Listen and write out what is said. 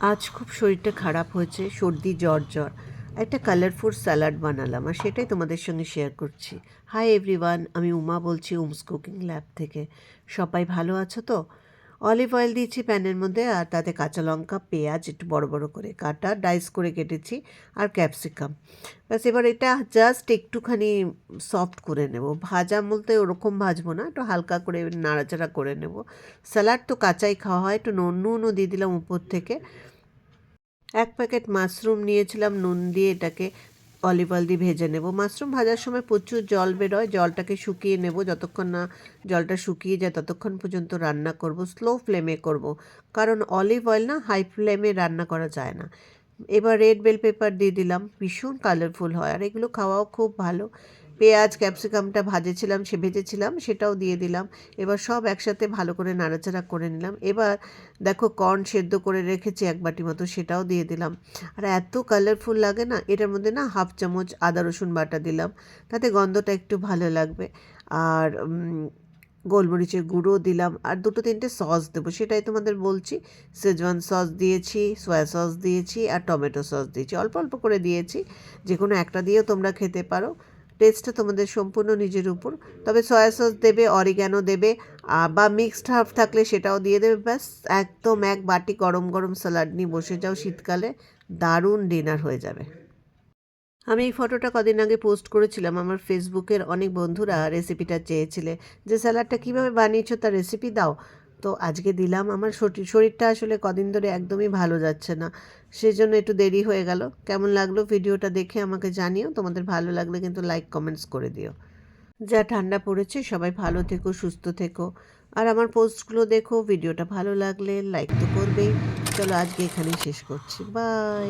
আজ খুব শরীরটা খারাপ হয়েছে, সর্দি জ্বর জ্বর। একটা কালারফুল স্যালাড বানালাম আর সেটাই তোমাদের সঙ্গে শেয়ার করছি। হাই এভরিওয়ান, আমি উমা বলছি উমস কুকিং ল্যাব থেকে। সবাই ভালো আছো তো? অলিভ অয়েল দিয়েছি প্যানের মধ্যে, আর তাতে কাঁচা লঙ্কা, পেঁয়াজ একটু বড় বড় করে কাটা, ডাইস করে কেটেছি, আর ক্যাপসিকাম। ব্যাস, এবার এটা জাস্ট একটুখানি সফট করে নেব। ভাজা বলতে ওরকম ভাজবো না, একটু হালকা করে নাড়াচাড়া করে নেব। স্যালাড তো কাঁচাই খাওয়া হয়, একটু নুনও দিয়ে দিলাম উপর থেকে। এক প্যাকেট মাশরুম নিয়েছিলাম, নুন দিয়ে এটাকে অলিভ অয়েল দিয়ে ভেজে নেব। মাশরুম ভাজার সময় প্রচুর জল বেরোয়, জলটাকে শুকিয়ে নেব। যতক্ষণ না জলটা শুকিয়ে যায় ততক্ষণ পর্যন্ত রান্না করব, স্লো ফ্লেমে করব, কারণ অলিভ অয়েল না হাই ফ্লেমে রান্না করা যায় না। এবার রেড বেল পেপার দিয়ে দিলাম, ভীষণ কালারফুল হয় আর এগুলো খাওয়াও খুব ভালো। পেঁয়াজ ক্যাপসিকামটা ভেজেছিলাম সেটাও দিয়ে দিলাম। এবার সব একসাথে ভালো করে নাড়াচাড়া করে নিলাম। এবার দেখো, কর্ন সেদ্ধ করে রেখেছি এক বাটি মতো, সেটাও দিয়ে দিলাম। আর এত কালারফুল লাগে না, এটার মধ্যে না হাফ চামচ আদা রসুন বাটা দিলাম, তাতে গন্ধটা একটু ভালো লাগবে। আর গোলমরিচের গুঁড়ো দিলাম, আর দুটো তিনটে সস দেবো, সেটাই তোমাদের বলছি। শেজওয়ান সস দিয়েছি, সয়া সস দিয়েছি, আর টমেটো সস দিয়েছি, অল্প অল্প করে দিয়েছি। যে কোনো একটা দিয়েও তোমরা খেতে পারো, টেস্টটা তোমাদের সম্পূর্ণ নিজের উপর। তবে সয়া সস দেবে, অরিগ্যানো দেবে, বা মিক্সড হার্ব থাকলে সেটাও দিয়ে দেবে। ব্যাস, একদম এক বাটি গরম গরম স্যালাড নিয়ে বসে যাও, শীতকালে দারুণ ডিনার হয়ে যাবে। আমি এই ফটোটা কদিন আগে পোস্ট করেছিলাম, আমার ফেসবুকের অনেক বন্ধুরা রেসিপিটা চেয়েছিলে যে স্যালাডটা কীভাবে বানিয়েছো তার রেসিপি দাও। তো আজকে দিলাম। আমার শরীরটা আসলে কদিন ধরে একদমই ভালো যাচ্ছে না, সেই জন্য একটু দেরি হয়ে গেল। কেমন লাগলো ভিডিওটা দেখে আমাকে জানিও, তোমাদের ভালো লাগলে কিন্তু লাইক কমেন্টস করে দিও। যা ঠান্ডা পড়েছে, সবাই ভালো থেকো, সুস্থ থেকো, আর আমার পোস্টগুলো দেখো। ভিডিওটা ভালো লাগলে লাইক তো করবেই। চলো আজকে এখানেই শেষ করছি, বাই।